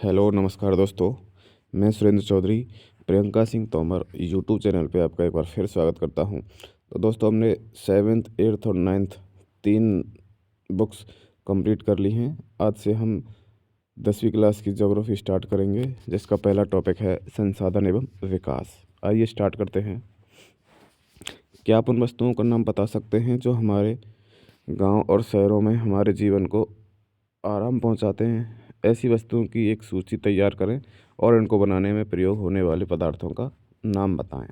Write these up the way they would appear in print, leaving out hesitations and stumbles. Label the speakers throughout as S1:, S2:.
S1: Hello नमस्कार दोस्तों। मैं सुरेंद्र चौधरी प्रियंका सिंह तोमर यूट्यूब चैनल पे आपका एक बार फिर स्वागत करता हूं। तो दोस्तों, हमने सेवेंथ एट्थ और नाइन्थ तीन बुक्स कंप्लीट कर ली हैं। आज से हम 10वीं क्लास की ज्योग्राफी स्टार्ट करेंगे, जिसका पहला टॉपिक है संसाधन एवं विकास। आइए स्टार्ट करते हैं। क्या आप उन वस्तुओं का नाम बता सकते हैं जो हमारे गांव और शहरों में हमारे जीवन को आराम पहुंचाते हैं? ऐसी वस्तुओं की एक सूची तैयार करें और इनको बनाने में प्रयोग होने वाले पदार्थों का नाम बताएं।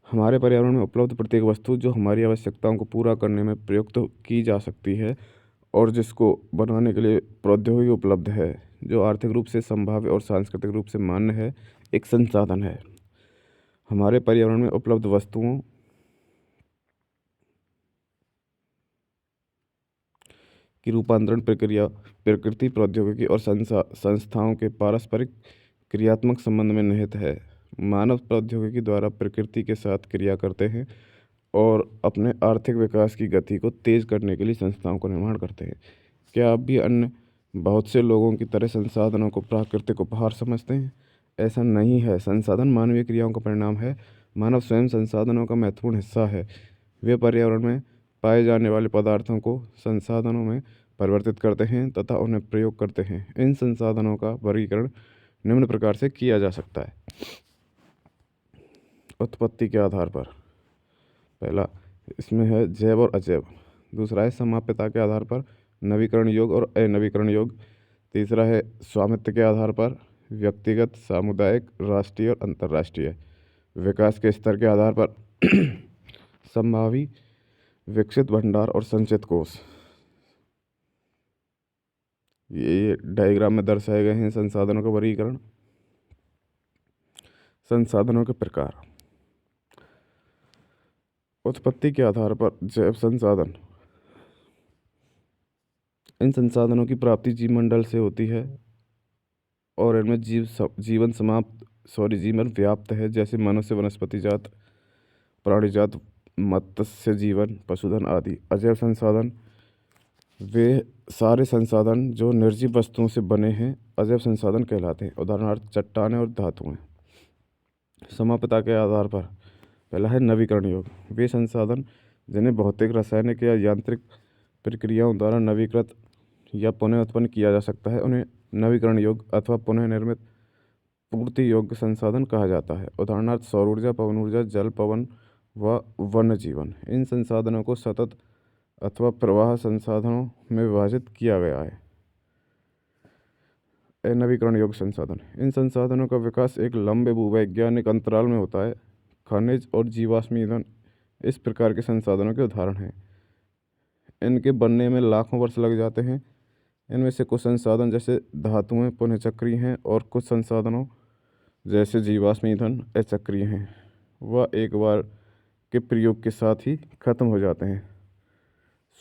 S1: हमारे पर्यावरण में उपलब्ध प्रत्येक वस्तु जो हमारी आवश्यकताओं को पूरा करने में प्रयुक्त की जा सकती है और जिसको बनाने के लिए प्रौद्योगिकी उपलब्ध है, जो आर्थिक रूप से संभाव्य और सांस्कृतिक रूप से मान्य है, एक संसाधन है। हमारे पर्यावरण में उपलब्ध वस्तुओं की रूपांतरण प्रक्रिया प्रकृति, प्रौद्योगिकी और संस्थाओं के पारस्परिक क्रियात्मक संबंध में निहित है। मानव प्रौद्योगिकी द्वारा प्रकृति के साथ क्रिया करते हैं और अपने आर्थिक विकास की गति को तेज करने के लिए संस्थाओं का निर्माण करते हैं। क्या आप भी अन्य बहुत से लोगों की तरह संसाधनों को प्राकृतिक उपहार समझते हैं? ऐसा नहीं है। संसाधन मानवीय क्रियाओं का परिणाम है। मानव स्वयं संसाधनों का महत्वपूर्ण हिस्सा है। वे पर्यावरण में पाए जाने वाले पदार्थों को संसाधनों में परिवर्तित करते हैं तथा उन्हें प्रयोग करते हैं। इन संसाधनों का वर्गीकरण निम्न प्रकार से किया जा सकता है। उत्पत्ति के आधार पर, पहला इसमें है जैव और अजैव। दूसरा है समाप्यता के आधार पर नवीकरण योग्य और अनवीकरण योग्य। तीसरा है स्वामित्व के आधार पर व्यक्तिगत, सामुदायिक, राष्ट्रीय और अंतर्राष्ट्रीय। विकास के स्तर के आधार पर संभावी, विकसित, भंडार और संचित कोष। ये डायग्राम में दर्शाए गए हैं संसाधनों का वर्गीकरण। संसाधनों के प्रकार। उत्पत्ति के आधार पर जैव संसाधन। इन संसाधनों की प्राप्ति जीवमंडल से होती है और इनमें जीवन व्याप्त है, जैसे मनुष्य, वनस्पति जात, प्राणी जात, मत्स्य जीवन, पशुधन आदि। अजैव संसाधन वे सारे संसाधन जो निर्जीव वस्तुओं से बने हैं अजैव संसाधन कहलाते हैं। उदाहरणार्थ चट्टानें और धातुएं। समाप्यता के आधार पर पहला है नवीकरण योग्य। वे संसाधन जिन्हें भौतिक, रासायनिक या यांत्रिक प्रक्रियाओं द्वारा नवीकृत या पुनः उत्पन्न किया जा सकता है, उन्हें नवीकरण योग्य अथवा पुनः निर्मित पूर्ति योग्य संसाधन कहा जाता है। उदाहरणार्थ सौर ऊर्जा, पवन ऊर्जा, जल, पवन व वन्य जीवन। इन संसाधनों को सतत अथवा प्रवाह संसाधनों में विभाजित किया गया है। अनवीकरण योग्य संसाधन। इन संसाधनों का विकास एक लंबे भूवैज्ञानिक अंतराल में होता है। खनिज और जीवाश्म ईंधन इस प्रकार के संसाधनों के उदाहरण हैं। इनके बनने में लाखों वर्ष लग जाते हैं। इनमें से कुछ संसाधन जैसे धातुएं पुनः चक्रीय हैं और कुछ संसाधनों जैसे जीवाश्म ईंधन अचक्रीय हैं। वह एक बार के प्रयोग के साथ ही खत्म हो जाते हैं।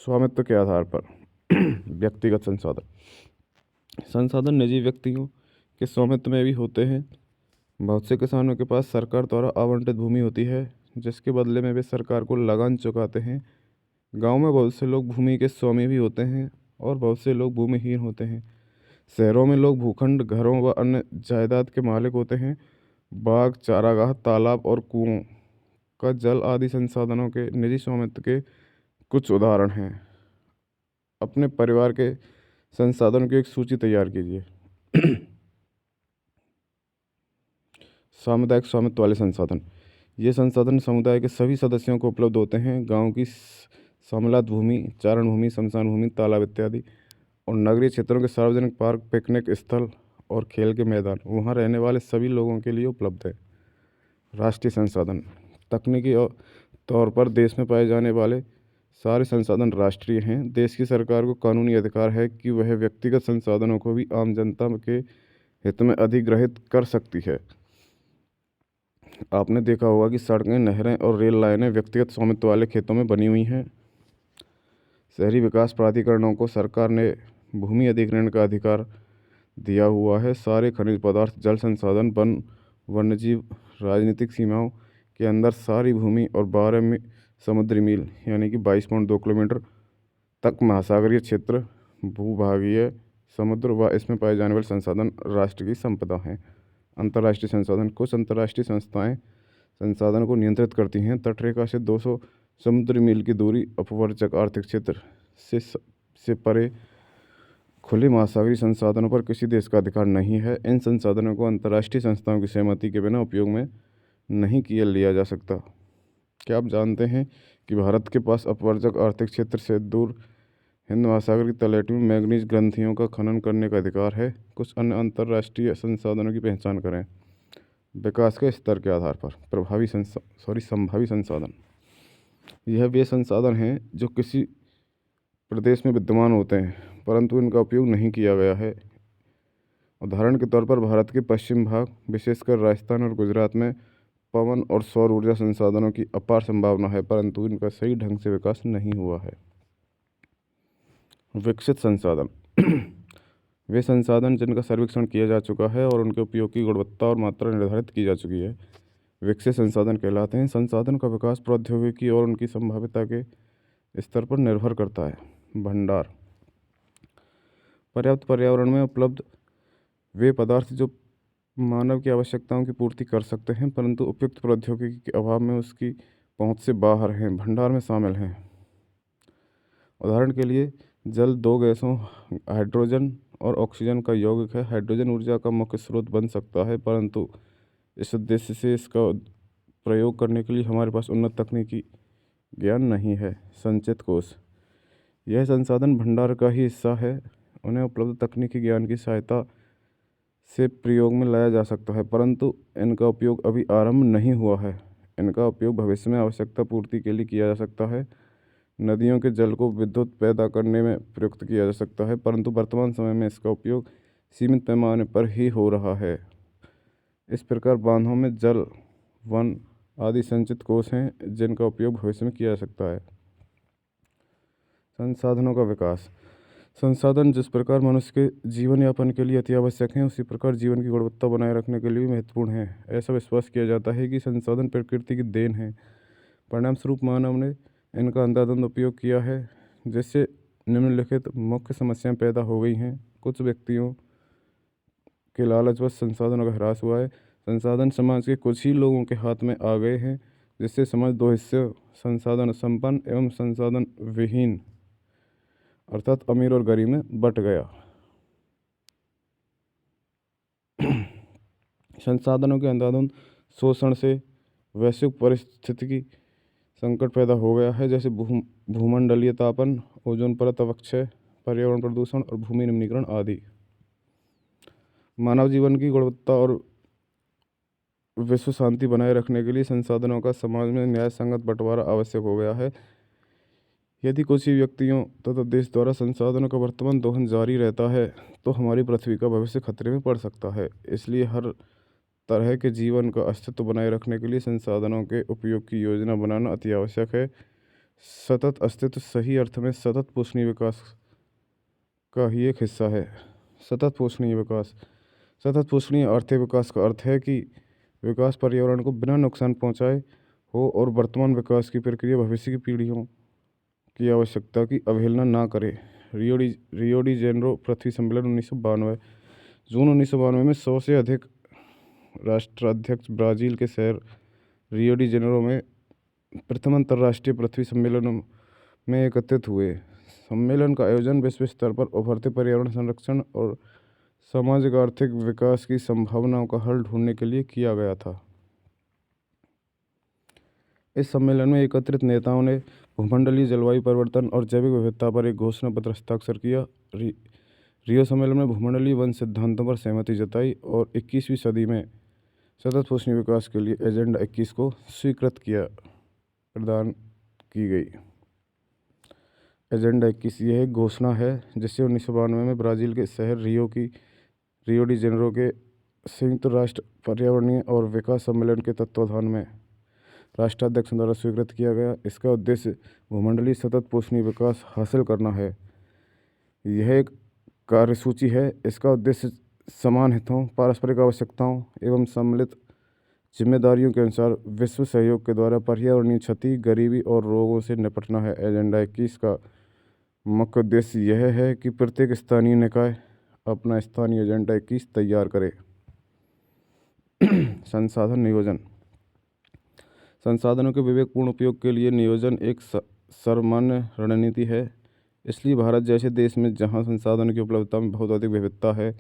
S1: स्वामित्व के आधार पर व्यक्तिगत संसाधन। संसाधन निजी व्यक्तियों के स्वामित्व में भी होते हैं। बहुत से किसानों के पास सरकार द्वारा आवंटित भूमि होती है, जिसके बदले में वे सरकार को लगान चुकाते हैं। गांव में बहुत से लोग भूमि के स्वामी भी होते हैं और बहुत से लोग भूमिहीन होते हैं। शहरों में लोग भूखंड, घरों व अन्य जायदाद के मालिक होते हैं। बाग, चारागाह, तालाब और कुओं का जल आदि संसाधनों के निजी स्वामित्व के कुछ उदाहरण हैं। अपने परिवार के संसाधनों की एक सूची तैयार कीजिए। सामुदायिक स्वामित्व वाले संसाधन। ये संसाधन समुदाय के सभी सदस्यों को उपलब्ध होते हैं। गांव की समलात भूमि, चारण भूमि, शमशान भूमि, तालाब इत्यादि, और नगरीय क्षेत्रों के सार्वजनिक पार्क, पिकनिक स्थल और खेल के मैदान वहाँ रहने वाले सभी लोगों के लिए उपलब्ध है। राष्ट्रीय संसाधन। तकनीकी तौर पर देश में पाए जाने वाले सारे संसाधन राष्ट्रीय हैं। देश की सरकार को कानूनी अधिकार है कि वह व्यक्तिगत संसाधनों को भी आम जनता के हित में अधिग्रहित कर सकती है। आपने देखा होगा कि सड़कें, नहरें और रेल लाइनें व्यक्तिगत स्वामित्व वाले खेतों में बनी हुई हैं। शहरी विकास प्राधिकरणों को सरकार ने भूमि अधिग्रहण का अधिकार दिया हुआ है। सारे खनिज पदार्थ, जल संसाधन, वन, वन्यजीव, राजनीतिक सीमाओं के अंदर सारी भूमि और 12 समुद्री मील यानी कि 22.2 किलोमीटर तक महासागरीय क्षेत्र भूभागीय समुद्र व इसमें पाए जाने वाले संसाधन राष्ट्र की संपदा हैं। अंतर्राष्ट्रीय संसाधन। कुछ अंतर्राष्ट्रीय संस्थाएं संसाधन को नियंत्रित करती हैं। तटरेखा से 200 समुद्री मील की दूरी, अपवर्तक आर्थिक क्षेत्र से परे खुले महासागरीय संसाधनों पर किसी देश का अधिकार नहीं है। इन संसाधनों को अंतर्राष्ट्रीय संस्थाओं की सहमति के बिना उपयोग में नहीं लिया जा सकता। क्या आप जानते हैं कि भारत के पास अपवर्तक आर्थिक क्षेत्र से दूर हिंद महासागर की तलहटी में मैंगनीज ग्रंथियों का खनन करने का अधिकार है। कुछ अन्य अंतर्राष्ट्रीय संसाधनों की पहचान करें। विकास के स्तर के आधार पर संभावी संसाधन। यह वे संसाधन हैं जो किसी प्रदेश में विद्यमान होते हैं परंतु इनका उपयोग नहीं किया गया है। उदाहरण के तौर पर भारत के पश्चिम भाग, विशेषकर राजस्थान और गुजरात में पवन और सौर ऊर्जा संसाधनों की अपार संभावना है परंतु इनका सही ढंग से विकास नहीं हुआ है। विकसित संसाधन। वे संसाधन जिनका सर्वेक्षण किया जा चुका है और उनके उपयोग की गुणवत्ता और मात्रा निर्धारित की जा चुकी है, विकसित संसाधन कहलाते हैं। संसाधन का विकास प्रौद्योगिकी और उनकी संभाव्यता के स्तर पर निर्भर करता है। भंडार। पर्याप्त पर्यावरण में उपलब्ध वे पदार्थ जो मानव की आवश्यकताओं की पूर्ति कर सकते हैं परंतु उपयुक्त प्रौद्योगिकी के अभाव में उसकी पहुंच से बाहर हैं, भंडार में शामिल हैं। उदाहरण के लिए जल दो गैसों हाइड्रोजन और ऑक्सीजन का यौगिक है। हाइड्रोजन ऊर्जा का मुख्य स्रोत बन सकता है परंतु इस उद्देश्य से इसका प्रयोग करने के लिए हमारे पास उन्नत तकनीकी ज्ञान नहीं है। संचित कोष। यह संसाधन भंडार का ही हिस्सा है। उन्हें उपलब्ध तकनीकी ज्ञान की सहायता से प्रयोग में लाया जा सकता है परंतु इनका उपयोग अभी आरंभ नहीं हुआ है। इनका उपयोग भविष्य में आवश्यकता पूर्ति के लिए किया जा सकता है। नदियों के जल को विद्युत पैदा करने में प्रयुक्त किया जा सकता है परंतु वर्तमान समय में इसका उपयोग सीमित पैमाने पर ही हो रहा है। इस प्रकार बांधों में जल, वन आदि संचित कोष हैं जिनका उपयोग भविष्य में किया जा सकता है। संसाधनों का विकास। संसाधन जिस प्रकार मनुष्य के जीवन यापन के लिए अति आवश्यक हैं उसी प्रकार जीवन की गुणवत्ता बनाए रखने के लिए भी महत्वपूर्ण हैं। ऐसा विश्वास किया जाता है कि संसाधन प्रकृति की देन है, परिणाम स्वरूप मानव ने इनका अंधाधुंध उपयोग किया है जिससे निम्नलिखित मुख्य समस्याएं पैदा हो गई हैं। कुछ व्यक्तियों के लालचवश संसाधनों का ह्रास हुआ है। संसाधन समाज के कुछ ही लोगों के हाथ में आ गए हैं जिससे समाज दो हिस्से, संसाधन संपन्न एवं संसाधन विहीन अर्थात अमीर और गरीब में बंट गया। संसाधनों के अंधाधुंध शोषण से वैश्विक परिस्थितिकी संकट पैदा हो गया है जैसे भूमंडलीय तापन, ओजोन परत अवक्षय, पर्यावरण प्रदूषण और भूमि निम्नीकरण आदि। मानव जीवन की गुणवत्ता और विश्व शांति बनाए रखने के लिए संसाधनों का समाज में न्याय संगत बंटवारा आवश्यक हो गया है। यदि कुछ ही व्यक्तियों तथा देश द्वारा संसाधनों का वर्तमान दोहन जारी रहता है तो हमारी पृथ्वी का भविष्य खतरे में पड़ सकता है। इसलिए हर तरह के जीवन का अस्तित्व बनाए रखने के लिए संसाधनों के उपयोग की योजना बनाना अति आवश्यक है। सतत अस्तित्व सही अर्थ में सतत पोषणीय विकास का ही एक हिस्सा है। सतत पोषणीय विकास। सतत पोषणीय आर्थिक विकास का अर्थ है कि विकास पर्यावरण को बिना नुकसान पहुंचाए हो और वर्तमान विकास की प्रक्रिया भविष्य की पीढ़ियों की आवश्यकता की अवहेलना ना करे। रियो डी जेनेरो पृथ्वी सम्मेलन 1992। जून 1992 में 100 से अधिक राष्ट्राध्यक्ष ब्राज़ील के शहर रियो डी जेनेरो में प्रथम अंतर्राष्ट्रीय पृथ्वी सम्मेलन में एकत्रित हुए। सम्मेलन का आयोजन विश्व स्तर पर उभरते पर्यावरण संरक्षण और सामाजिक आर्थिक विकास की संभावनाओं का हल ढूंढने के लिए किया गया था। इस सम्मेलन में एकत्रित नेताओं ने भूमंडलीय जलवायु परिवर्तन और जैविक विविधता पर एक घोषणा पत्र हस्ताक्षर किया। रियो सम्मेलन में भूमंडलीय वन सिद्धांतों पर सहमति जताई और 21वीं सदी में सतत पोषणीय विकास के लिए एजेंडा 21 को स्वीकृत किया प्रदान की गई। एजेंडा 21 यह एक घोषणा है जिससे 1992 में ब्राज़ील के शहर रियो डी जेनेरो के संयुक्त राष्ट्र पर्यावरणीय और विकास सम्मेलन के तत्वाधान में राष्ट्राध्यक्ष द्वारा स्वीकृत किया गया। इसका उद्देश्य भूमंडलीय सतत पोषणीय विकास हासिल करना है। यह एक कार्यसूची है। इसका उद्देश्य समान हितों, पारस्परिक आवश्यकताओं एवं सम्मिलित जिम्मेदारियों के अनुसार विश्व सहयोग के द्वारा पर्यावरणीय क्षति, गरीबी और रोगों से निपटना है। एजेंडा 21 का मुख्य उद्देश्य यह है कि प्रत्येक स्थानीय निकाय, अपना स्थानीय एजेंडा 21 तैयार करे। संसाधन नियोजन। संसाधनों के विवेकपूर्ण उपयोग के लिए नियोजन एक सर्वमान्य रणनीति है। इसलिए भारत जैसे देश में जहां संसाधनों की उपलब्धता में बहुत अधिक विविधता है,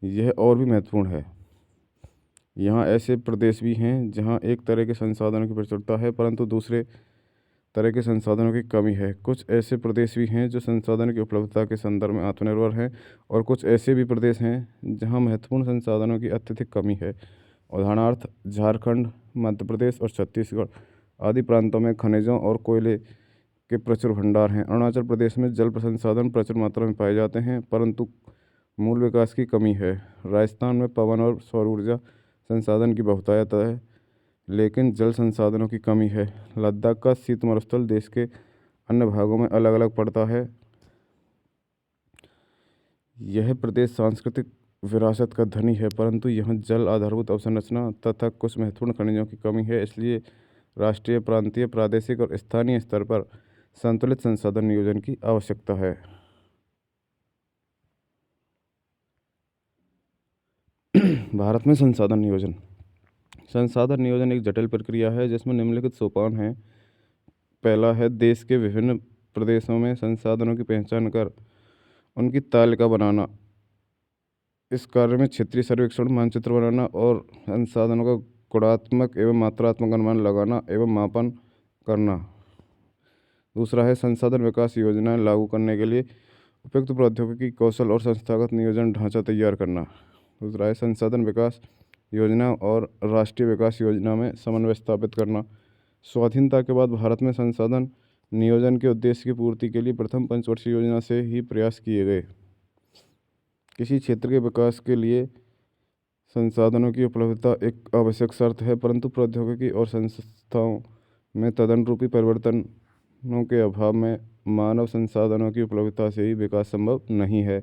S1: यह और भी महत्वपूर्ण है। यहाँ ऐसे प्रदेश भी हैं जहाँ एक तरह के संसाधनों की प्रचुरता है परंतु दूसरे तरह के संसाधनों की कमी है। कुछ ऐसे प्रदेश भी हैं जो संसाधनों की उपलब्धता के संदर्भ में आत्मनिर्भर हैं और कुछ ऐसे भी प्रदेश हैं जहाँ महत्वपूर्ण संसाधनों की अत्यधिक कमी है। उदाहरणार्थ झारखंड, मध्य प्रदेश और छत्तीसगढ़ आदि प्रांतों में खनिजों और कोयले के प्रचुर भंडार हैं। अरुणाचल प्रदेश में जल संसाधन प्रचुर मात्रा में पाए जाते हैं परंतु मूल विकास की कमी है। राजस्थान में पवन और सौर ऊर्जा संसाधन की बहुतायत है लेकिन जल संसाधनों की कमी है। लद्दाख का शीत मरुस्थल देश के अन्य भागों में अलग अलग पड़ता है। यह प्रदेश सांस्कृतिक विरासत का धनी है परंतु यहाँ जल आधारभूत अवसंरचना तथा कुछ महत्वपूर्ण खनिजों की कमी है। इसलिए राष्ट्रीय, प्रांतीय, प्रादेशिक और स्थानीय स्तर पर संतुलित संसाधन नियोजन की आवश्यकता है। भारत में संसाधन नियोजन। संसाधन नियोजन एक जटिल प्रक्रिया है जिसमें निम्नलिखित सोपान हैं। पहला है देश के विभिन्न प्रदेशों में संसाधनों की पहचान कर उनकी तालिका बनाना। इस कार्य में क्षेत्रीय सर्वेक्षण, मानचित्र बनाना और संसाधनों का गुणात्मक एवं मात्रात्मक अनुमान लगाना एवं मापन करना। दूसरा है संसाधन विकास योजनाएं लागू करने के लिए उपयुक्त प्रौद्योगिकी, कौशल और संस्थागत नियोजन ढांचा तैयार करना। दूसरा है संसाधन विकास योजना और राष्ट्रीय विकास योजना में समन्वय स्थापित करना। स्वाधीनता के बाद भारत में संसाधन नियोजन के उद्देश्य की पूर्ति के लिए प्रथम पंचवर्षीय योजना से ही प्रयास किए गए। किसी क्षेत्र के विकास के लिए संसाधनों की उपलब्धता एक आवश्यक शर्त है परंतु प्रौद्योगिकी और संस्थाओं में तदनुरूपी परिवर्तनों के अभाव में मानव संसाधनों की उपलब्धता से ही विकास संभव नहीं है।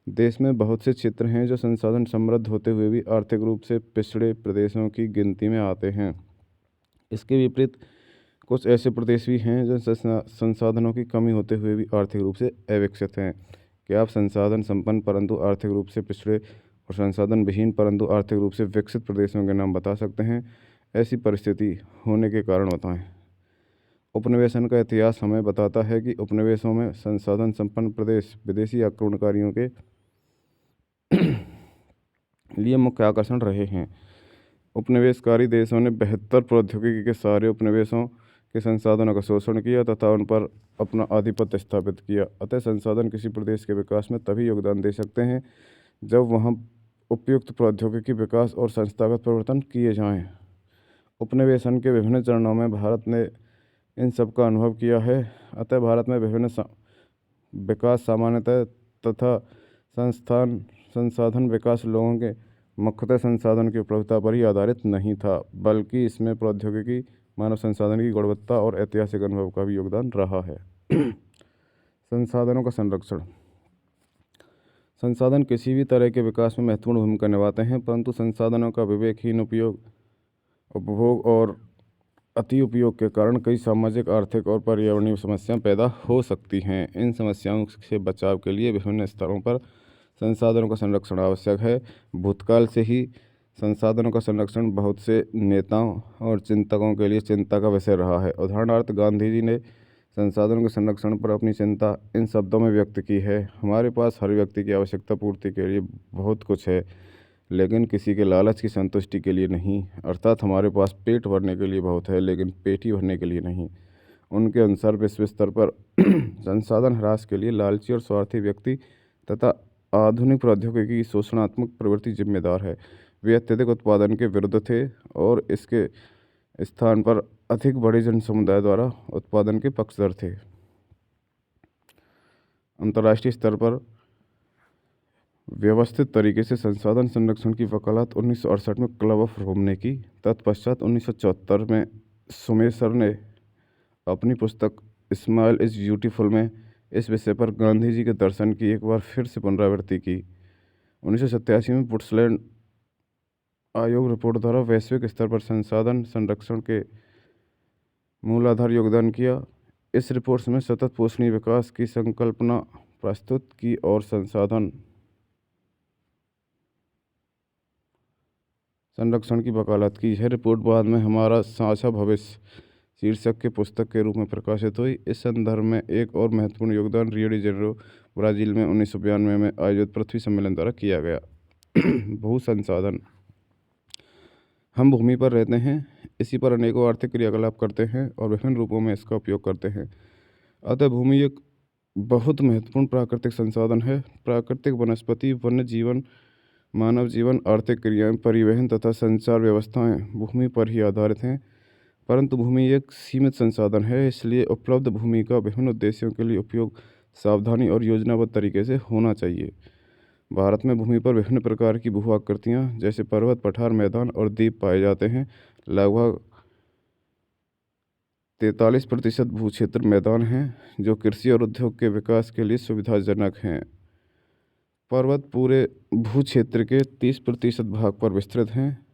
S1: देश में बहुत से क्षेत्र हैं जो संसाधन समृद्ध होते हुए भी आर्थिक रूप से पिछड़े प्रदेशों की गिनती में आते हैं। इसके विपरीत कुछ ऐसे प्रदेश भी हैं जो संसाधनों की कमी होते हुए भी आर्थिक रूप से अविकसित हैं। क्या आप संसाधन संपन्न परंतु आर्थिक रूप से पिछड़े और संसाधन विहीन परंतु आर्थिक रूप से विकसित प्रदेशों के नाम बता सकते हैं? ऐसी परिस्थिति होने के कारण बताएं। उपनिवेशन का इतिहास हमें बताता है कि उपनिवेशों में संसाधन संपन्न प्रदेश विदेशी आक्रमणकारियों के लिए मुख्य आकर्षण रहे हैं। उपनिवेशकारी देशों ने बेहतर प्रौद्योगिकी के सारे उपनिवेशों के संसाधनों का शोषण किया तथा उन पर अपना आधिपत्य स्थापित किया। अतः संसाधन किसी प्रदेश के विकास में तभी योगदान दे सकते हैं जब वहाँ उपयुक्त प्रौद्योगिकी विकास और संस्थागत परिवर्तन किए जाएं। उपनिवेशन के विभिन्न चरणों में भारत ने इन सब का अनुभव किया है। अतः भारत में विभिन्न विकास सामान्यतः तथा संसाधन विकास लोगों के मुख्यतः संसाधन की उपलब्धता पर ही आधारित नहीं था बल्कि इसमें प्रौद्योगिकी, मानव संसाधन की गुणवत्ता और ऐतिहासिक अनुभव का भी योगदान रहा है। संसाधनों का संरक्षण। संसाधन किसी भी तरह के विकास में महत्वपूर्ण भूमिका निभाते हैं परंतु संसाधनों का विवेकहीन उपयोग, उपभोग और अति उपयोग के कारण कई सामाजिक, आर्थिक और पर्यावरणीय समस्याएं पैदा हो सकती हैं। इन समस्याओं से बचाव के लिए विभिन्न स्तरों पर संसाधनों का संरक्षण आवश्यक है। भूतकाल से ही संसाधनों का संरक्षण बहुत से नेताओं और चिंतकों के लिए चिंता का विषय रहा है। उदाहरणार्थ गांधी जी ने संसाधनों के संरक्षण पर अपनी चिंता इन शब्दों में व्यक्त की है। हमारे पास हर व्यक्ति की आवश्यकता पूर्ति के लिए बहुत कुछ है लेकिन किसी के लालच की संतुष्टि के लिए नहीं। अर्थात हमारे पास पेट भरने के लिए बहुत है लेकिन पेट ही भरने के लिए नहीं। उनके अनुसार विश्व स्तर पर संसाधन ह्रास के लिए लालची और स्वार्थी व्यक्ति तथा आधुनिक प्रौद्योगिकी की शोषणात्मक प्रवृत्ति जिम्मेदार है। वे अत्यधिक उत्पादन के विरुद्ध थे और इसके स्थान पर अधिक बड़े जन समुदाय द्वारा उत्पादन के पक्षधर थे। अंतर्राष्ट्रीय स्तर पर व्यवस्थित तरीके से संसाधन संरक्षण की वकालत 1968 में क्लब ऑफ रोम ने की। तत्पश्चात 1974 में सुमेसर ने अपनी पुस्तक स्माइल इज़ ब्यूटीफुल में इस विषय पर गांधी जी के दर्शन की एक बार फिर से पुनरावृत्ति की। 1987 में पुट्सलैंड आयोग रिपोर्ट द्वारा वैश्विक स्तर पर संसाधन संरक्षण के मूलाधार योगदान किया। इस रिपोर्ट में सतत पोषणीय विकास की संकल्पना प्रस्तुत की और संसाधन संरक्षण की वकालत की। यह रिपोर्ट बाद में हमारा साझा भविष्य शीर्षक के पुस्तक के रूप में प्रकाशित हुई। इस संदर्भ में एक और महत्वपूर्ण योगदान रियो डी जेनेरो ब्राज़ील में 1992 में आयोजित पृथ्वी सम्मेलन द्वारा किया गया। भू संसाधन। हम भूमि पर रहते हैं, इसी पर अनेकों आर्थिक क्रियाकलाप करते हैं और विभिन्न रूपों में इसका उपयोग करते हैं। अतः भूमि एक बहुत महत्वपूर्ण प्राकृतिक संसाधन है। प्राकृतिक वनस्पति, वन्य जीवन, मानव जीवन, आर्थिक क्रियाएं, परिवहन तथा संचार व्यवस्थाएं भूमि पर ही आधारित हैं। परंतु भूमि एक सीमित संसाधन है, इसलिए उपलब्ध भूमि का विभिन्न उद्देश्यों के लिए उपयोग सावधानी और योजनाबद्ध तरीके से होना चाहिए। भारत में भूमि पर विभिन्न प्रकार की भू आकृतियाँ जैसे पर्वत, पठार, मैदान और द्वीप पाए जाते हैं। लगभग 43% भू क्षेत्र मैदान हैं, जो कृषि और उद्योग के विकास के लिए सुविधाजनक हैं। पर्वत पूरे भू क्षेत्र के 30% भाग पर विस्तृत हैं।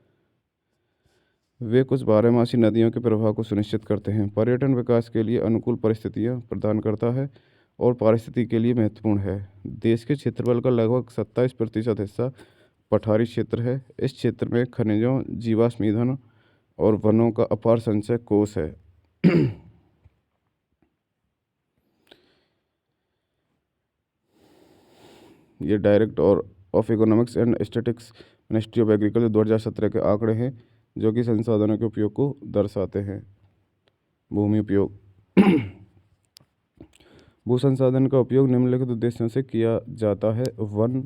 S1: वे कुछ बारहमासी नदियों के प्रवाह को सुनिश्चित करते हैं। पर्यटन विकास के लिए अनुकूल परिस्थितियां प्रदान करता है और पारिस्थितिकी के लिए महत्वपूर्ण है। देश के क्षेत्रफल का लगभग 27% हिस्सा पठारी क्षेत्र है। इस क्षेत्र में खनिजों, जीवाश्म ईंधन और वनों का अपार संचय कोष है। ये डायरेक्ट और of economics and statistics ministry of agriculture 2017 के आंकड़े हैं, जो कि संसाधनों के उपयोग को दर्शाते हैं। भूमि उपयोग। भू संसाधन का उपयोग निम्नलिखित उद्देश्यों से किया जाता है। वन,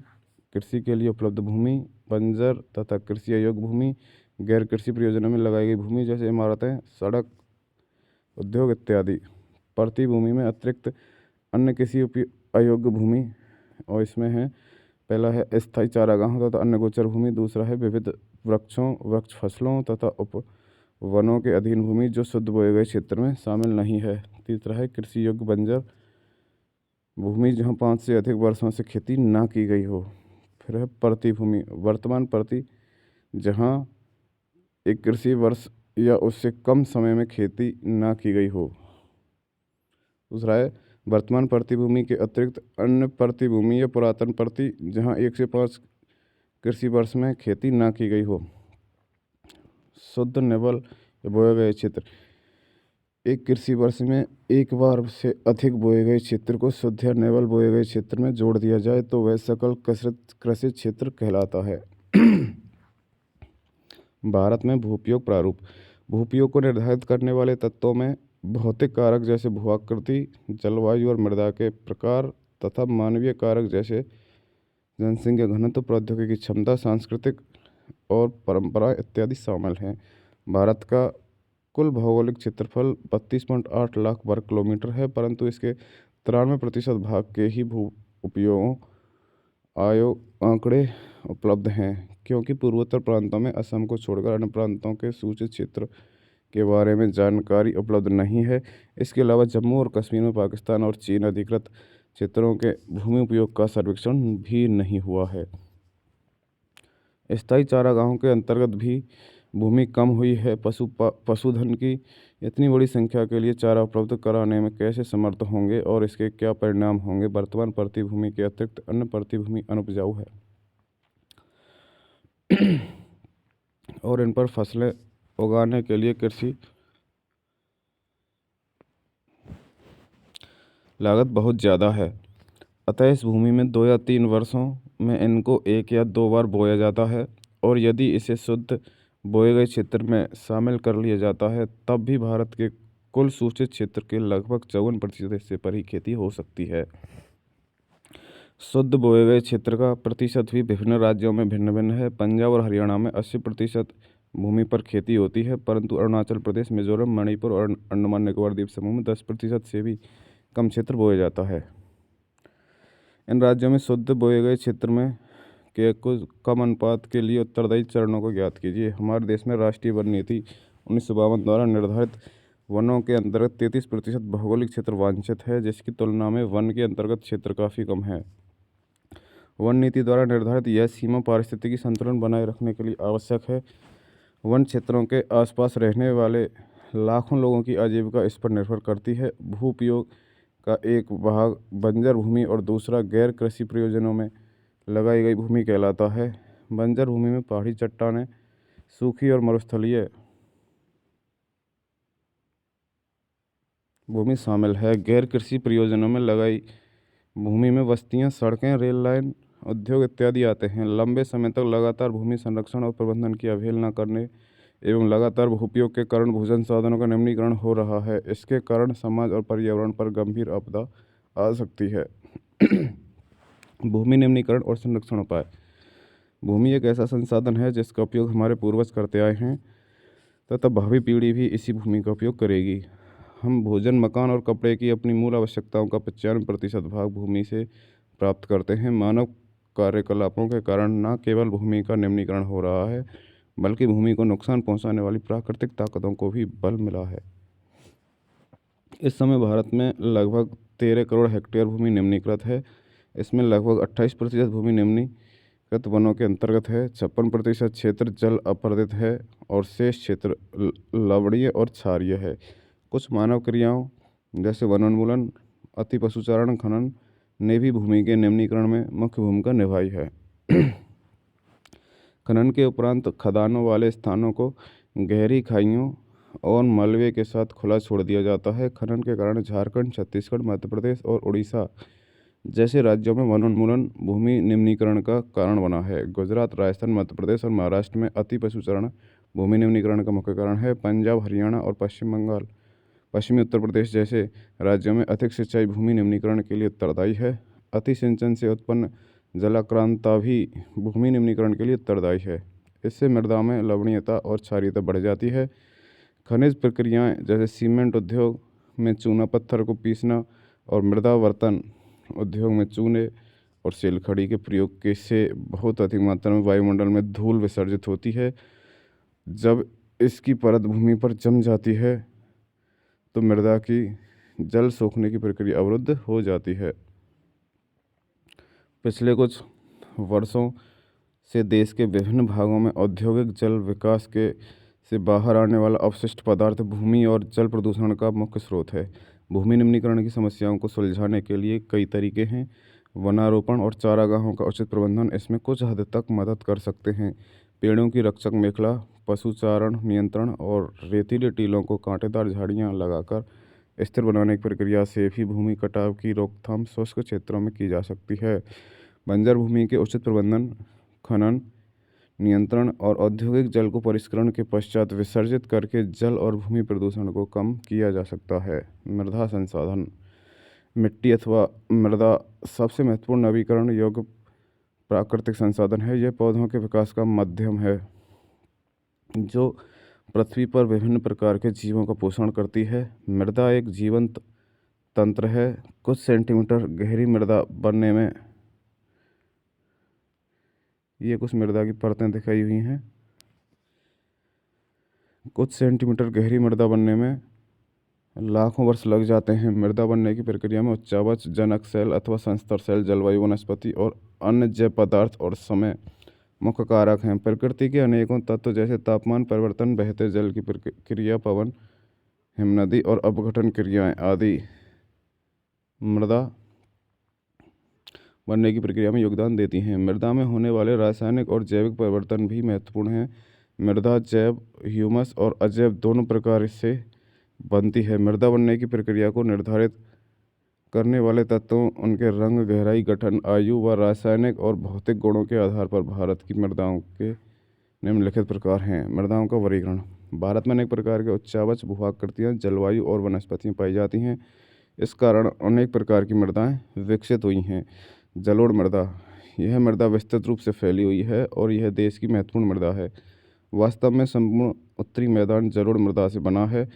S1: कृषि के लिए उपलब्ध भूमि, बंजर तथा कृषि अयोग्य भूमि, गैर कृषि प्रयोजनों में लगाई गई भूमि जैसे इमारतें, सड़क, उद्योग इत्यादि। प्रति भूमि में अतिरिक्त अन्य किसी अयोग्य भूमि, और इसमें है पहला है अस्थायी चारागाहों तथा अन्य गोचर भूमि। दूसरा है विविध वृक्षों, वृक्ष फसलों तथा उप वनों के अधीन भूमि जो शुद्ध बोए गए क्षेत्र में शामिल नहीं है। तीसरा है कृषि योग्य बंजर भूमि, जहां 5 से अधिक वर्षों से खेती ना की गई हो। फिर है प्रति भूमि, वर्तमान प्रति, जहां एक कृषि वर्ष या उससे कम समय में खेती ना की गई हो। दूसरा है वर्तमान प्रतिभूमि के अतिरिक्त अन्य प्रतिभूमि या पुरातन प्रति, जहां 1 से 5 कृषि वर्ष में खेती ना की गई हो। शुद्ध निवल या बोए गए क्षेत्र, एक कृषि वर्ष में एक बार से अधिक बोए गए क्षेत्र को शुद्ध या निवल बोए गए क्षेत्र में जोड़ दिया जाए तो वह सकल कृषि क्षेत्र कहलाता है। भारत में भूउपयोग प्रारूप। भूउपयोग को निर्धारित करने वाले तत्वों में भौतिक कारक जैसे भू-आकृति, जलवायु और मृदा के प्रकार तथा मानवीय कारक जैसे जनसंख्या घनत्व, प्रौद्योगिकी क्षमता, सांस्कृतिक और परंपरा इत्यादि शामिल हैं। भारत का कुल भौगोलिक क्षेत्रफल 32.8 लाख वर्ग किलोमीटर है, परंतु इसके 93% भाग के ही भू उपयोगों आंकड़े उपलब्ध हैं, क्योंकि पूर्वोत्तर प्रांतों में असम को छोड़कर अन्य प्रांतों के सूचित क्षेत्र के बारे में जानकारी उपलब्ध नहीं है। इसके अलावा जम्मू और कश्मीर में पाकिस्तान और चीन अधिकृत क्षेत्रों के भूमि उपयोग का सर्वेक्षण भी नहीं हुआ है। स्थायी चारागाहों के अंतर्गत भी भूमि कम हुई है। पशुधन की इतनी बड़ी संख्या के लिए चारा उपलब्ध कराने में कैसे समर्थ होंगे और इसके क्या परिणाम होंगे। वर्तमान प्रतिभूमि के अतिरिक्त अन्य प्रतिभूमि अनुपजाऊ है और इन पर फसलें उगाने के लिए कृषि लागत बहुत ज़्यादा है। अतः इस भूमि में 2 या 3 वर्षों में इनको 1 या 2 बार बोया जाता है, और यदि इसे शुद्ध बोए गए क्षेत्र में शामिल कर लिया जाता है तब भी भारत के कुल सूचित क्षेत्र के लगभग 54% हिस्से पर ही खेती हो सकती है। शुद्ध बोए गए क्षेत्र का प्रतिशत भी विभिन्न राज्यों में भिन्न भिन्न है। पंजाब और हरियाणा में 80% भूमि पर खेती होती है, परंतु अरुणाचल प्रदेश, मिजोरम, मणिपुर और अंडमान निकोबार द्वीप समूह में 10% से भी कम क्षेत्र बोया जाता है। इन राज्यों में शुद्ध बोए गए क्षेत्र में के कुछ कम अनुपात के लिए उत्तरदायी चरणों को ज्ञात कीजिए। हमारे देश में राष्ट्रीय वन नीति 1952 द्वारा निर्धारित वनों के अंतर्गत 33% भौगोलिक क्षेत्र वांछित है, जिसकी तुलना में वन के अंतर्गत क्षेत्र काफ़ी कम है। वन नीति द्वारा निर्धारित यह सीमा पारिस्थितिकी संतुलन बनाए रखने के लिए आवश्यक है। वन क्षेत्रों के आसपास रहने वाले लाखों लोगों की आजीविका इस पर निर्भर करती है। भू उपयोग का एक भाग बंजर भूमि और दूसरा गैर कृषि प्रयोजनों में लगाई गई भूमि कहलाता है। बंजर भूमि में पहाड़ी चट्टानें, सूखी और मरुस्थलीय भूमि शामिल है। गैर कृषि प्रयोजनों में लगाई भूमि में बस्तियां, सड़कें, रेल लाइन, उद्योग इत्यादि आते हैं। लंबे समय तक लगातार भूमि संरक्षण और प्रबंधन की अवहेलना करने एवं लगातार उपयोग के कारण भू संसाधनों का निम्नीकरण हो रहा है। इसके कारण समाज और पर्यावरण पर गंभीर आपदा आ सकती है। भूमि निम्नीकरण और संरक्षण उपाय। भूमि एक ऐसा संसाधन है जिसका उपयोग हमारे पूर्वज करते आए हैं तथा भावी पीढ़ी भी इसी भूमि का उपयोग करेगी। हम भोजन, मकान और कपड़े की अपनी मूल आवश्यकताओं का 95% भाग भूमि से प्राप्त करते हैं। मानव कार्यकलापों के कारण न केवल भूमि का निम्नीकरण हो रहा है, बल्कि भूमि को नुकसान पहुंचाने वाली प्राकृतिक ताकतों को भी बल मिला है। इस समय भारत में लगभग 13 करोड़ हेक्टेयर भूमि निम्नीकृत है। इसमें लगभग 28% भूमि निम्नीकृत वनों के अंतर्गत है, 56% क्षेत्र जल अपर्दित है और शेष क्षेत्र लवणीय और क्षारीय है। कुछ मानव क्रियाओं जैसे वनोन्मूलन, अति पशुचारण, खनन ने भी भूमि के निम्नीकरण में मुख्य भूमिका निभाई है। खनन के उपरांत खदानों वाले स्थानों को गहरी खाइयों और मलबे के साथ खुला छोड़ दिया जाता है। खनन के कारण झारखंड, छत्तीसगढ़, मध्य प्रदेश और उड़ीसा जैसे राज्यों में वनोन्मूलन भूमि निम्नीकरण का कारण बना है। गुजरात, राजस्थान, मध्य प्रदेश और महाराष्ट्र में अति पशुचारण भूमि निम्नीकरण का मुख्य कारण है। पंजाब, हरियाणा और पश्चिम बंगाल, पश्चिमी उत्तर प्रदेश जैसे राज्यों में अधिक सिंचाई भूमि निम्नीकरण के लिए उत्तरदायी है। अति सिंचन से उत्पन्न जलाक्रांता भी भूमि निम्नीकरण के लिए उत्तरदायी है। इससे मृदा में लवणीयता और क्षारीयता बढ़ जाती है। खनिज प्रक्रियाएं जैसे सीमेंट उद्योग में चूना पत्थर को पीसना और मृदावर्तन उद्योग में चूने और सेल खड़ी के प्रयोग के से बहुत अधिक मात्रा में वायुमंडल में धूल विसर्जित होती है। जब इसकी परत भूमि पर जम जाती है तो मृदा की जल सोखने की प्रक्रिया अवरुद्ध हो जाती है। पिछले कुछ वर्षों से देश के विभिन्न भागों में औद्योगिक जल विकास के से बाहर आने वाला अपशिष्ट पदार्थ भूमि और जल प्रदूषण का मुख्य स्रोत है। भूमि निम्नीकरण की समस्याओं को सुलझाने के लिए कई तरीके हैं। वनारोपण और चारागाहों का उचित प्रबंधन इसमें कुछ हद तक मदद कर सकते हैं। पेड़ों की रक्षक मेखला, पशुचारण नियंत्रण और रेतीले टीलों को कांटेदार झाड़ियाँ लगाकर स्थिर बनाने की प्रक्रिया से भी भूमि कटाव की रोकथाम शुष्क क्षेत्रों में की जा सकती है। बंजर भूमि के उचित प्रबंधन, खनन नियंत्रण और औद्योगिक जल को परिष्करण के पश्चात विसर्जित करके जल और भूमि प्रदूषण को कम किया जा सकता है। मृदा संसाधन। मिट्टी अथवा मृदा सबसे महत्वपूर्ण नवीकरण योग्य प्राकृतिक संसाधन है। यह पौधों के विकास का माध्यम है जो पृथ्वी पर विभिन्न प्रकार के जीवों का पोषण करती है। मृदा एक जीवंत तंत्र है। कुछ सेंटीमीटर गहरी मृदा बनने में ये कुछ मृदा की परतें दिखाई हुई हैं। कुछ सेंटीमीटर गहरी मृदा बनने में लाखों वर्ष लग जाते हैं। मृदा बनने की प्रक्रिया में उच्चावच, जनक सेल अथवा संस्तर सेल, जलवायु, वनस्पति और अन्य जैव पदार्थ और समय मुख्य कारक हैं। प्रकृति के अनेकों तत्व जैसे तापमान परिवर्तन, बहते जल की प्रक्रिया, पवन, हिमनदी और अपघटन क्रियाएं आदि मृदा बनने की प्रक्रिया में योगदान देती हैं। मृदा में होने वाले रासायनिक और जैविक परिवर्तन भी महत्वपूर्ण हैं। मृदा जैव, ह्यूमस और अजैव दोनों प्रकार से बनती है। मृदा बनने की प्रक्रिया को निर्धारित करने वाले तत्वों, उनके रंग, गहराई, गठन, आयु व रासायनिक और भौतिक गुणों के आधार पर भारत की मृदाओं के निम्नलिखित प्रकार हैं। मृदाओं का वर्गीकरण। भारत में अनेक प्रकार के उच्चावच, भू-आकृतियाँ, जलवायु और वनस्पतियाँ पाई जाती हैं। इस कारण अनेक प्रकार की मृदाएं विकसित हुई हैं। जलोढ़ मृदा। यह मृदा विस्तृत रूप से फैली हुई है और यह देश की महत्वपूर्ण मृदा है। वास्तव में संपूर्ण उत्तरी मैदान जलोढ़ मृदा से बना है।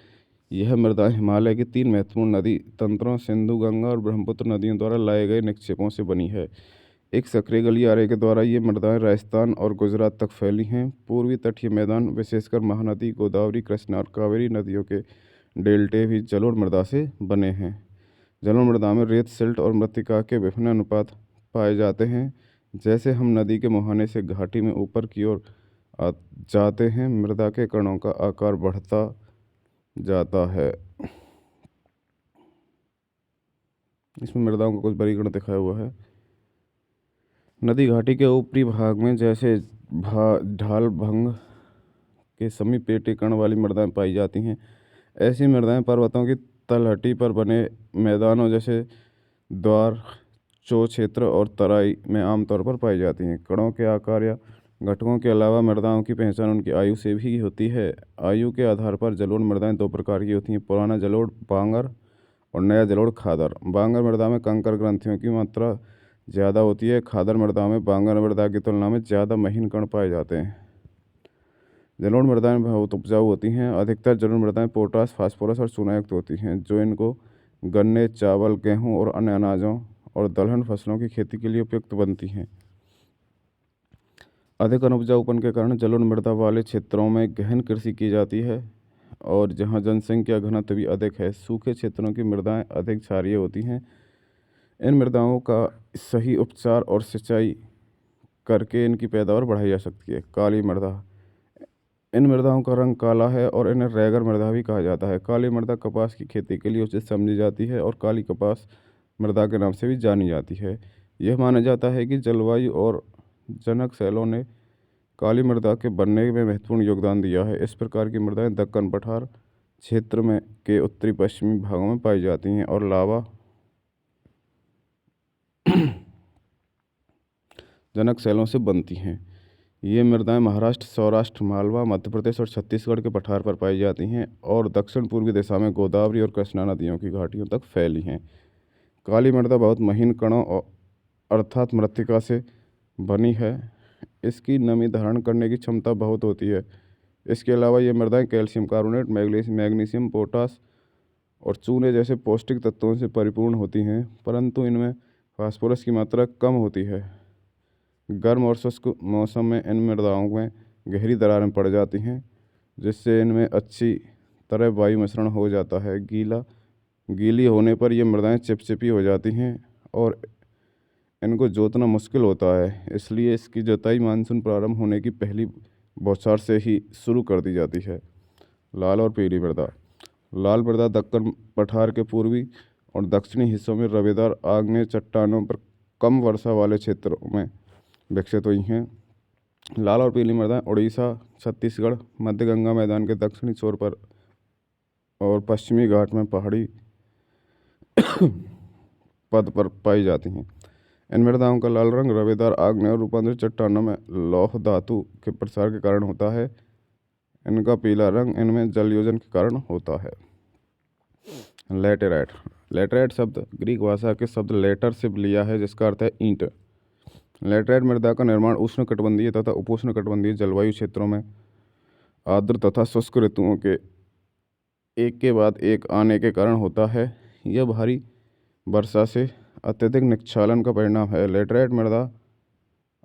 S1: यह मृदा हिमालय की 3 महत्वपूर्ण नदी तंत्रों सिंधु, गंगा और ब्रह्मपुत्र नदियों द्वारा लाए गए निक्षेपों से बनी है। एक सक्रिय गलियारे के द्वारा ये मृदाएं राजस्थान और गुजरात तक फैली हैं। पूर्वी तटीय मैदान विशेषकर महानदी, गोदावरी, कृष्णा और कावेरी नदियों के डेल्टे भी जलोढ़ मृदा से बने हैं। जलोढ़ मृदा में रेत, सिल्ट और मृत्तिका के विभिन्न अनुपात पाए जाते हैं। जैसे हम नदी के मुहाने से घाटी में ऊपर की ओर जाते हैं, मृदा के कणों का आकार बढ़ता जाता है। इसमें मृदाओं का कुछ वर्गीकरण दिखाया हुआ है। नदी घाटी के ऊपरी भाग में जैसे ढाल, भंग, के समीपेटी कण वाली मृदाएं पाई जाती हैं। ऐसी मृदाएं पर्वतों की तलहटी पर बने मैदानों जैसे द्वार, चो क्षेत्र और तराई में आमतौर पर पाई जाती हैं। कणों के आकार या घटकों के अलावा मृदाओं की पहचान उनकी आयु से भी होती है। आयु के आधार पर जलोढ़ मृदाएं दो प्रकार की होती हैं, पुराना जलोढ़ बांगर और नया जलोढ़ खादर। बांगर मृदा में कंकर ग्रंथियों की मात्रा ज़्यादा होती है। खादर मृदा में बांगर मृदा की तुलना में ज़्यादा महीन कण पाए जाते हैं। जलोढ़ मृदाएं बहुत उपजाऊ होती हैं। अधिकतर जलोढ़ मृदाएं पोटास, फास्फोरस और चूनायुक्त होती हैं, जो इनको गन्ने, चावल, गेहूँ और अन्य अनाजों और दलहन फसलों की खेती के लिए उपयुक्त बनती हैं। अधिक अनउपजाऊपन के कारण जलोढ़ मृदा वाले क्षेत्रों में गहन कृषि की जाती है और जहाँ जनसंख्या घनत्व भी अधिक है। सूखे क्षेत्रों की मृदाएं अधिक क्षारीय होती हैं। इन मृदाओं का सही उपचार और सिंचाई करके इनकी पैदावार बढ़ाई जा सकती है। काली मृदा, इन मृदाओं का रंग काला है और इन्हें रैगर मृदा भी कहा जाता है। काली मृदा कपास की खेती के लिए उचित समझी जाती है और काली कपास मृदा के नाम से भी जानी जाती है। यह माना जाता है कि जलवायु और जनक शैलों ने काली मृदा के बनने में महत्वपूर्ण योगदान दिया है। इस प्रकार की मृदाएं दक्कन पठार क्षेत्र में के उत्तरी पश्चिमी भागों में पाई जाती हैं और लावा जनक शैलों से बनती हैं। ये मृदाएं महाराष्ट्र, सौराष्ट्र, मालवा, मध्य प्रदेश और छत्तीसगढ़ के पठार पर पाई जाती हैं और दक्षिण पूर्वी दिशा में गोदावरी और कृष्णा नदियों की घाटियों तक फैली हैं। काली मृदा बहुत महीन कणों अर्थात मृत्तिका से बनी है। इसकी नमी धारण करने की क्षमता बहुत होती है। इसके अलावा ये मृदाएं कैल्शियम कार्बोनेट, मैग्नीशियम, पोटास और चूने जैसे पौष्टिक तत्वों से परिपूर्ण होती हैं, परंतु इनमें फास्फोरस की मात्रा कम होती है। गर्म और शुष्क मौसम में इन मृदाओं में गहरी दरारें पड़ जाती हैं, जिससे इनमें अच्छी तरह वायु मिश्रण हो जाता है। गीली होने पर ये मृदाएं चिपचिपी हो जाती हैं और इनको जोतना मुश्किल होता है, इसलिए इसकी जुताई मानसून प्रारंभ होने की पहली बौछार से ही शुरू कर दी जाती है। लाल और पीली मृदा, लाल मृदा दक्कन पठार के पूर्वी और दक्षिणी हिस्सों में रवेदार आग्नेय चट्टानों पर कम वर्षा वाले क्षेत्रों में विकसित हुई हैं। लाल और पीली मृदाएं उड़ीसा, छत्तीसगढ़, मध्य गंगा मैदान के दक्षिणी छोर पर और पश्चिमी घाट में पहाड़ी पद पर पाई जाती हैं। इन मृदाओं का लाल रंग रवेदार आग्नेय और रूपांतरित चट्टानों में लौह धातु के प्रसार के कारण होता है। इनका पीला रंग इनमें जल योजन के कारण होता है। लैटेराइट, लैटेराइट शब्द ग्रीक भाषा के शब्द लेटर से लिया है, जिसका अर्थ है ईंट। लैटेराइट मृदा का निर्माण उष्णकटिबंधीय तथा उपोष्णकटिबंधीय जलवायु क्षेत्रों में आर्द्र तथा शुष्क ऋतुओं के एक के बाद एक आने के कारण होता है। यह भारी वर्षा से अत्यधिक निक्षालन का परिणाम है। लैटेराइट मृदा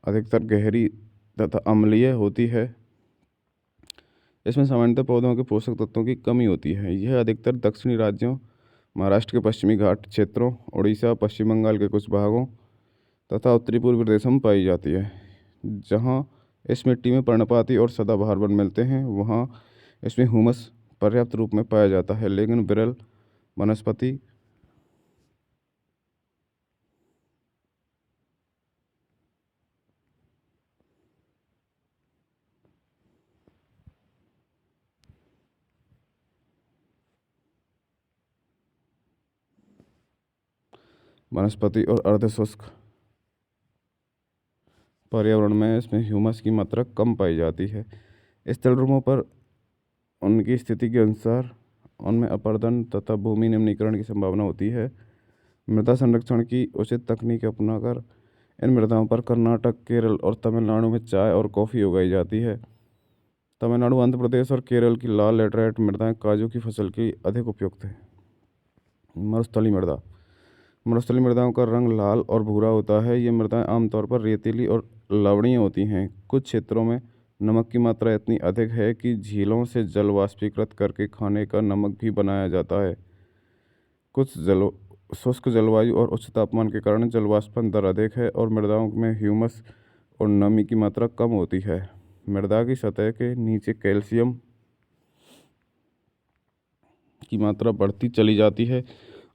S1: अधिकतर गहरी तथा अम्लीय होती है। इसमें सामान्यतः पौधों के पोषक तत्वों की कमी होती है। यह अधिकतर दक्षिणी राज्यों, महाराष्ट्र के पश्चिमी घाट क्षेत्रों, उड़ीसा, पश्चिम बंगाल के कुछ भागों तथा उत्तरी पूर्वी प्रदेशों में पाई जाती है। जहाँ इस मिट्टी में पर्णपाती और सदाबहार वन मिलते हैं, वहाँ इसमें ह्यूमस पर्याप्त रूप में पाया जाता है, लेकिन विरल वनस्पति और अर्धशुष्क पर्यावरण में इसमें ह्यूमस की मात्रा कम पाई जाती है। इस जलभूमों पर उनकी स्थिति के अनुसार उनमें अपरदन तथा भूमि निम्नीकरण की संभावना होती है। मृदा संरक्षण की उचित तकनीक अपनाकर इन मृदाओं पर कर्नाटक, केरल और तमिलनाडु में चाय और कॉफ़ी उगाई जाती है। तमिलनाडु, आंध्र प्रदेश और केरल की लाल लैटेराइट मृदाएं काजू की फसल की अधिक उपयुक्त है। मरुस्थलीय मृदा, मरुस्थलीय मृदाओं का रंग लाल और भूरा होता है। ये मृदाएं आमतौर पर रेतीली और लवणीय होती हैं। कुछ क्षेत्रों में नमक की मात्रा इतनी अधिक है कि झीलों से जल वाष्पीकृत करके खाने का नमक भी बनाया जाता है। कुछ शुष्क जलवायु और उच्च तापमान के कारण जल वाष्पन दर अधिक है और मृदाओं में ह्यूमस और नमी की मात्रा कम होती है। मृदा की सतह के नीचे कैल्शियम की मात्रा बढ़ती चली जाती है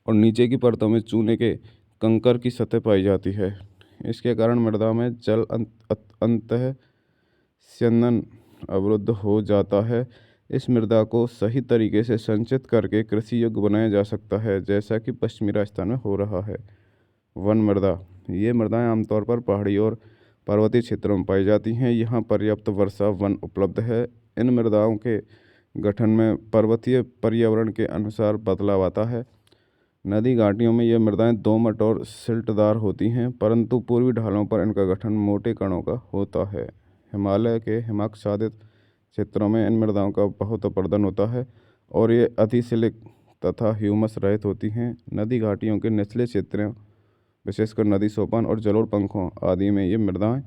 S1: और नीचे की परतों में चूने के कंकर की सतह पाई जाती है। इसके कारण मृदा में जल अंतः स्यंदन अवरुद्ध हो जाता है। इस मृदा को सही तरीके से संचित करके कृषि योग्य बनाया जा सकता है, जैसा कि पश्चिमी राजस्थान में हो रहा है। वन मृदा, ये मृदाएं आमतौर पर पहाड़ी और पर्वतीय क्षेत्रों में पाई जाती हैं। यहाँ पर्याप्त वर्षा वन उपलब्ध है। इन मृदाओं के गठन में पर्वतीय पर्यावरण के अनुसार बदलाव आता है। नदी घाटियों में ये मृदाएं दोमट और सिल्टदार होती हैं, परंतु पूर्वी ढालों पर इनका गठन मोटे कणों का होता है। हिमालय के हिमाच्छादित क्षेत्रों में इन मृदाओं का बहुत अपर्दन होता है और ये अतिसिलिक तथा ह्यूमस रहित होती हैं। नदी घाटियों के निचले क्षेत्रों, विशेषकर नदी सोपान और जलोढ़ पंखों आदि में ये मृदाएं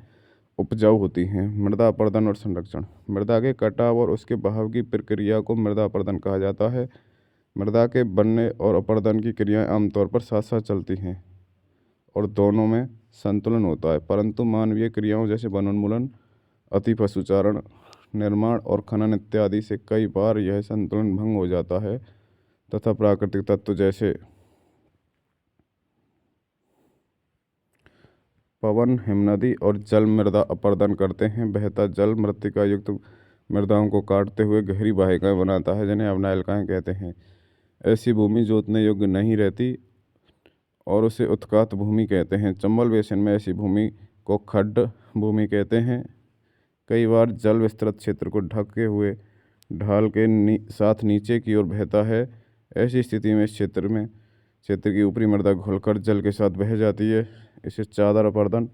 S1: उपजाऊ होती हैं। मृदा अपर्दन और संरक्षण, मृदा के कटाव और उसके बहाव की प्रक्रिया को मृदा अपर्दन कहा जाता है। मृदा के बनने और अपर्दन की क्रियाएं आमतौर पर साथ साथ चलती हैं और दोनों में संतुलन होता है, परंतु मानवीय क्रियाओं जैसे वनोन्मूलन, अति पशुचारण, निर्माण और खनन इत्यादि से कई बार यह संतुलन भंग हो जाता है तथा प्राकृतिक तत्व जैसे पवन, हिमनदी और जल मृदा अपर्दन करते हैं। बहता जल मृत्तिका युक्त मृदाओं को काटते हुए गहरी वाहिकाएं बनाता है, जिन्हें अवनायिकाएं कहते हैं। ऐसी भूमि जोतने योग्य नहीं रहती और उसे उत्कात भूमि कहते हैं। चंबल बेसिन में ऐसी भूमि को खड्ड भूमि कहते हैं। कई बार जल विस्तृत क्षेत्र को ढके हुए ढाल के साथ नीचे की ओर बहता है। ऐसी स्थिति में क्षेत्र की ऊपरी मृदा घुलकर जल के साथ बह जाती है। इसे चादर अपर्दन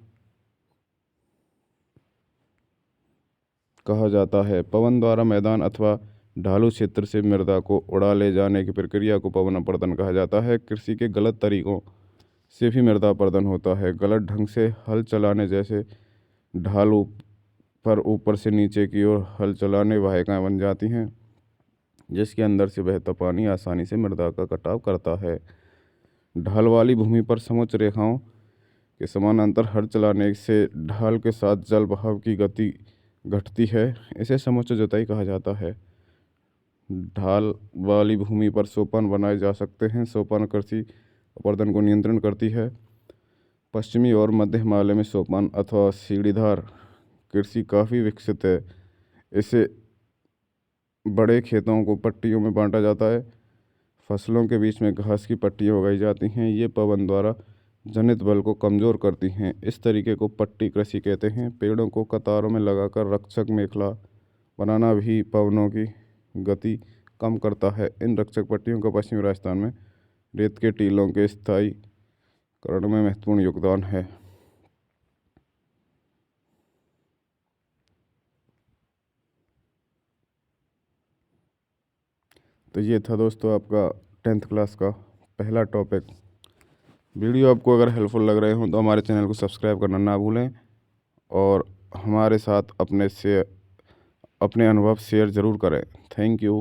S1: कहा जाता है। पवन द्वारा मैदान अथवा ढालू क्षेत्र से मृदा को उड़ा ले जाने की प्रक्रिया को पवन अपर्दन कहा जाता है। कृषि के गलत तरीकों से भी मृदा अपर्दन होता है। गलत ढंग से हल चलाने, जैसे ढाल पर ऊपर से नीचे की ओर हल चलाने वाहिकाएं बन जाती हैं, जिसके अंदर से बहता पानी आसानी से मृदा का कटाव करता है। ढाल वाली भूमि पर समोच्च रेखाओं के समानांतर हल चलाने से ढाल के साथ जल बहाव की गति घटती है। इसे समोच्च जुताई कहा जाता है। ढाल वाली भूमि पर सोपान बनाए जा सकते हैं। सोपान कृषि अपर्दन को नियंत्रण करती है। पश्चिमी और मध्य हिमालय में सोपान अथवा सीढ़ीदार कृषि काफ़ी विकसित है। इसे बड़े खेतों को पट्टियों में बांटा जाता है। फसलों के बीच में घास की पट्टियाँ उगाई जाती हैं। ये पवन द्वारा जनित बल को कमज़ोर करती हैं। इस तरीके को पट्टी कृषि कहते हैं। पेड़ों को कतारों में लगाकर रक्षक मेखला बनाना भी पवनों की गति कम करता है। इन रक्षक पट्टियों का पश्चिमी राजस्थान में रेत के टीलों के स्थायीकरण में महत्वपूर्ण योगदान है। तो ये था दोस्तों आपका 10th क्लास का पहला टॉपिक। वीडियो आपको अगर हेल्पफुल लग रहे हो तो हमारे चैनल को सब्सक्राइब करना ना भूलें और हमारे साथ अपने अनुभव शेयर ज़रूर करें। Thank you.